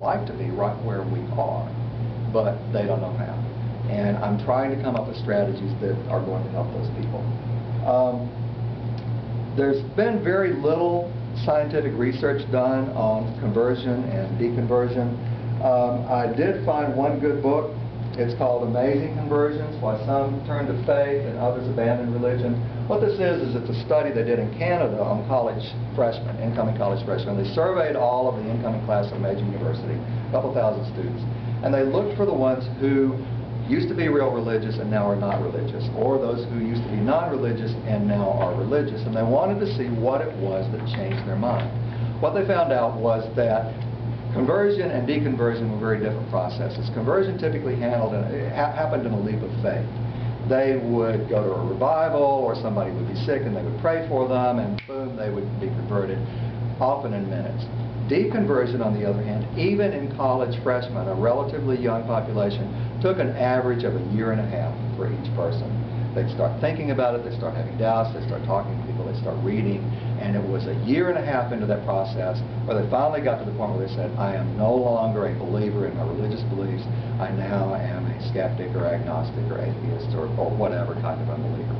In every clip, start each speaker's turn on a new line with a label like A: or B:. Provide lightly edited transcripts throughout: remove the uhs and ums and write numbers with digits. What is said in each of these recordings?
A: like to be right where we are, but they don't know how. And I'm trying to come up with strategies that are going to help those people. There's been very little scientific research done on conversion and deconversion. I did find one good book. It's called Amazing Conversions, Why Some Turn to Faith and Others Abandon Religion. What this is it's a study they did in Canada on college freshmen, incoming college freshmen. They surveyed all of the incoming class of a major university, a couple thousand students, and they looked for the ones who used to be real religious and now are not religious, or those who used to be non-religious and now are religious, and they wanted to see what it was that changed their mind. What they found out was that conversion and deconversion were very different processes. Conversion typically happened in a leap of faith. They would go to a revival, or somebody would be sick and they would pray for them, and boom, they would be converted, often in minutes. Deconversion, on the other hand, even in college freshmen, a relatively young population, took an average of 1.5 years for each person. They'd start thinking about it, they start having doubts, they start talking to people, they start reading, and it was 1.5 years into that process where they finally got to the point where they said, I am no longer a believer in my religious beliefs, I now am a skeptic or agnostic or atheist or whatever kind of unbeliever.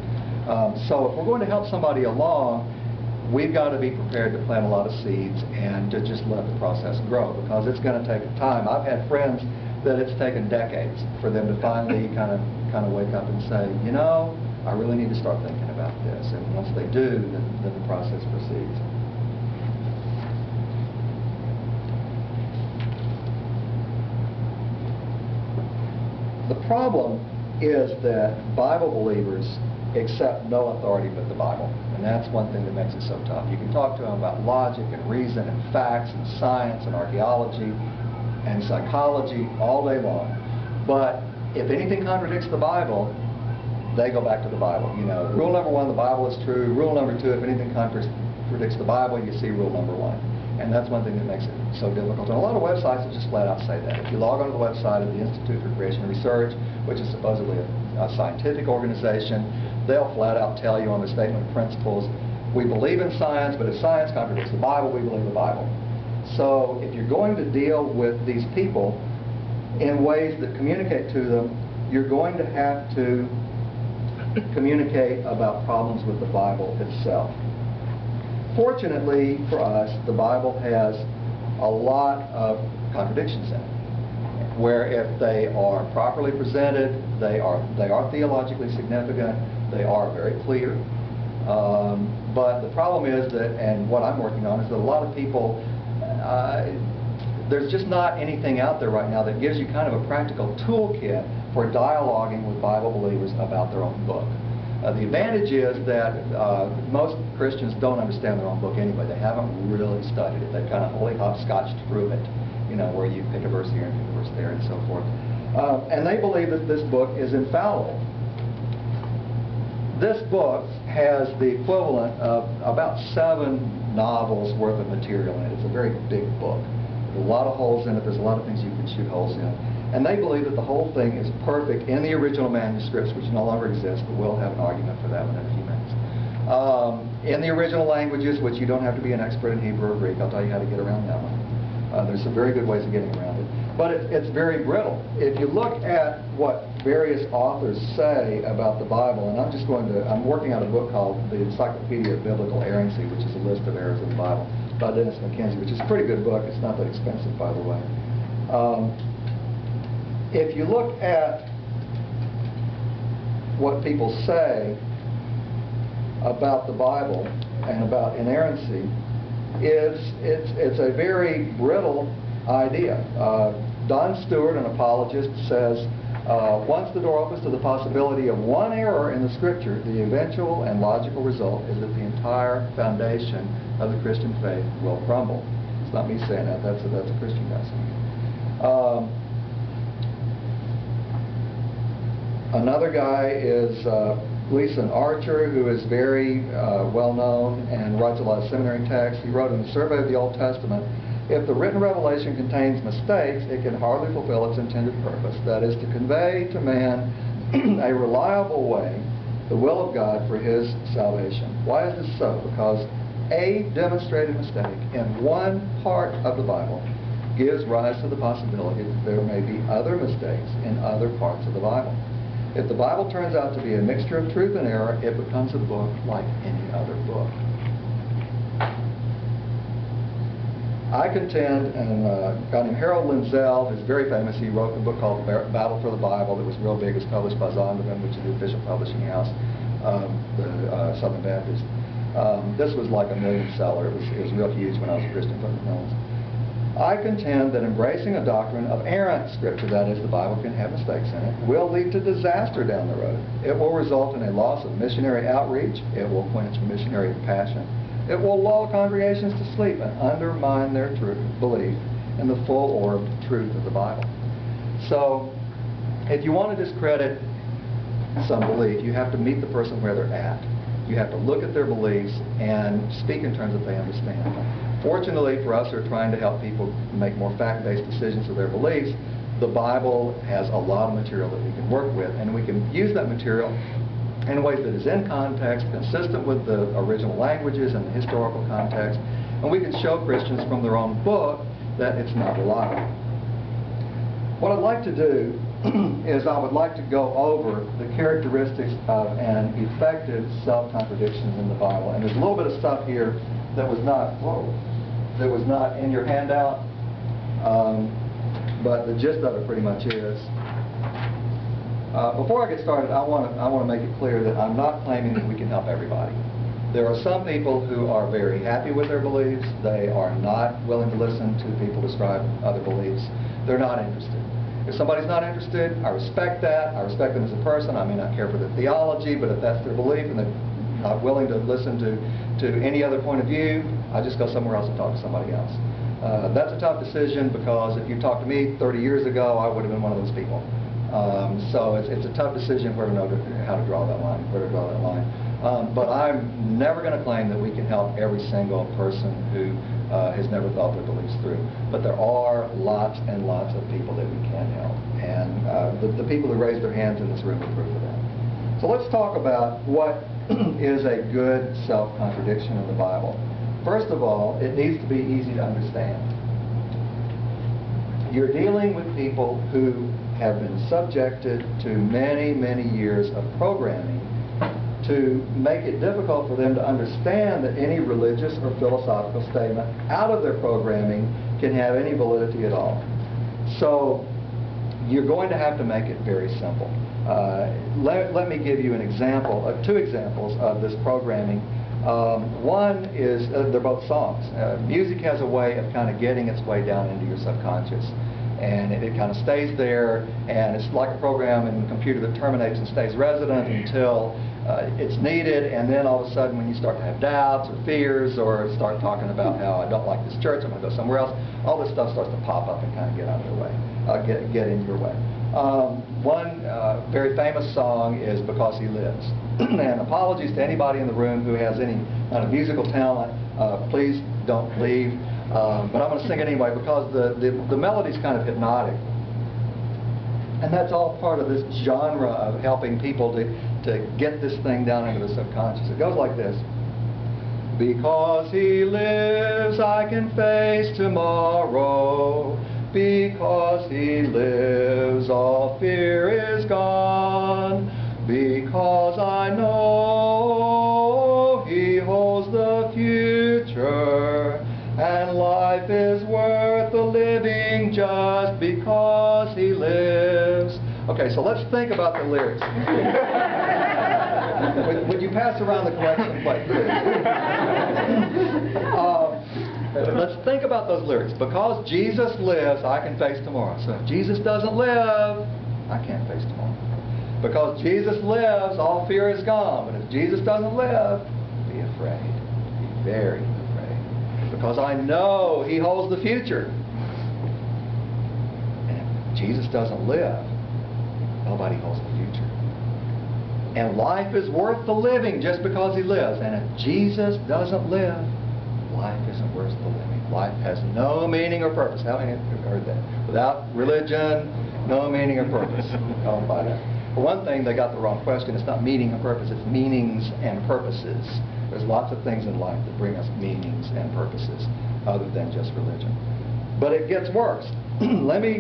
A: So if we're going to help somebody along, we've got to be prepared to plant a lot of seeds and to just let the process grow, because it's going to take time. I've had friends that it's taken decades for them to finally kind of wake up and say, you know, I really need to start thinking about this. And once they do, then the process proceeds. The problem is that Bible believers accept no authority but the Bible. And that's one thing that makes it so tough. You can talk to them about logic and reason and facts and science and archaeology and psychology all day long. But if anything contradicts the Bible, they go back to the Bible. You know, rule number 1, the Bible is true. Rule number 2, if anything contradicts the Bible, you see rule number 1. And that's one thing that makes it so difficult. And a lot of websites will just flat out say that. If you log onto the website of the Institute for Creation Research, which is supposedly a scientific organization, they'll flat out tell you on the statement of principles, we believe in science, but if science contradicts the Bible, we believe the Bible. So if you're going to deal with these people in ways that communicate to them, you're going to have to communicate about problems with the Bible itself. Fortunately for us, the Bible has a lot of contradictions in it, where if they are properly presented, they are theologically significant, they are very clear. But the problem is that, and what I'm working on, is that a lot of people, there's just not anything out there right now that gives you kind of a practical toolkit for dialoguing with Bible believers about their own book. The advantage is that most Christians don't understand their own book anyway. They haven't really studied it. They've kind of holy hopscotched through it, you know, where you pick a verse here and pick a verse there and so forth. And they believe that this book is infallible. This book has the equivalent of about 7 novels worth of material in it. It's a very big book. There's a lot of holes in it. There's a lot of things you can shoot holes in. And they believe that the whole thing is perfect in the original manuscripts, which no longer exist, but we'll have an argument for that one in a few minutes. In the original languages, which you don't have to be an expert in Hebrew or Greek, I'll tell you how to get around that one. There's some very good ways of getting around it. But it's very brittle. If you look at what various authors say about the Bible, and I'm working on a book called The Encyclopedia of Biblical Errancy, which is a list of errors in the Bible, by Dennis McKenzie, which is a pretty good book. It's not that expensive, by the way. If you look at what people say about the Bible and about inerrancy, it's a very brittle idea. Don Stewart, an apologist, says, once the door opens to the possibility of one error in the Scripture, the eventual and logical result is that the entire foundation of the Christian faith will crumble. It's not me saying that. That's a Christian guy saying it. Another guy is Gleason Archer, who is very well known and writes a lot of seminary texts. He wrote in the Survey of the Old Testament, if the written revelation contains mistakes, it can hardly fulfill its intended purpose. That is to convey to man a reliable way the will of God for his salvation. Why is this so? Because a demonstrated mistake in one part of the Bible gives rise to the possibility that there may be other mistakes in other parts of the Bible. If the Bible turns out to be a mixture of truth and error, it becomes a book like any other book. I contend, and a guy named Harold Lindsell, who's very famous, he wrote a book called Battle for the Bible that was real big. It's published by Zondervan, which is the official publishing house, the Southern Baptist. This was like a million seller. It was real huge when I was a Christian fundamentalist. I contend that embracing a doctrine of errant Scripture, that is, the Bible can have mistakes in it, will lead to disaster down the road. It will result in a loss of missionary outreach. It will quench missionary passion. It will lull congregations to sleep and undermine their belief in the full-orbed truth of the Bible. So, if you want to discredit some belief, you have to meet the person where they're at. You have to look at their beliefs and speak in terms that they understand. Fortunately for us who are trying to help people make more fact-based decisions of their beliefs, the Bible has a lot of material that we can work with, and we can use that material in ways that is in context, consistent with the original languages and the historical context, and we can show Christians from their own book that it's not a lie. What I'd like to do is I would like to go over the characteristics of an effective self-contradiction in the Bible. And there's a little bit of stuff here that was not in your handout, but the gist of it pretty much is. Before I get started, I want to make it clear that I'm not claiming that we can help everybody. There are some people who are very happy with their beliefs. They are not willing to listen to people describe other beliefs. They're not interested. If somebody's not interested, I respect that. I respect them as a person. I may not care for their theology, but if that's their belief and they're not willing to listen to any other point of view, I just go somewhere else and talk to somebody else. That's a tough decision, because if you talked to me 30 years ago, I would have been one of those people. So it's a tough decision where to know how to draw that line, but I'm never going to claim that we can help every single person who has never thought their beliefs through. But there are lots and lots of people that we can help. And the people who raised their hands in this room are proof of that. So let's talk about what is a good self-contradiction in the Bible. First of all, it needs to be easy to understand. You're dealing with people who have been subjected to many, many years of programming to make it difficult for them to understand that any religious or philosophical statement out of their programming can have any validity at all. So you're going to have to make it very simple. Let me give you an example, two examples of this programming. One is, they're both songs. Music has a way of kind of getting its way down into your subconscious. And it kind of stays there, and it's like a program in a computer that terminates and stays resident until it's needed, and then all of a sudden when you start to have doubts or fears or start talking about how I don't like this church, I'm going to go somewhere else, all this stuff starts to pop up and kind of get out of your way, get in your way. One very famous song is Because He Lives. And apologies to anybody in the room who has any kind of musical talent, please don't leave. But I'm going to sing it anyway, because the melody's kind of hypnotic. And that's all part of this genre of helping people to get this thing down into the subconscious. It goes like this. Because He lives, I can face tomorrow. Because He lives, all fear is gone. Because I know He holds the future, and life is worth the living just because He lives. Okay, so let's think about the lyrics. Would you pass around the collection plate, please? Let's think about those lyrics. Because Jesus lives, I can face tomorrow. So if Jesus doesn't live, I can't face tomorrow. Because Jesus lives, all fear is gone. But if Jesus doesn't live, be afraid. Be very afraid. Because I know He holds the future. And if Jesus doesn't live, nobody holds the future. And life is worth the living just because He lives. And if Jesus doesn't live, life isn't worth the living. Life has no meaning or purpose. How many have heard that? Without religion, no meaning or purpose. Don't buy that. For one thing, they got the wrong question. It's not meaning or purpose. It's meanings and purposes. There's lots of things in life that bring us meanings and purposes other than just religion. But it gets worse. Let me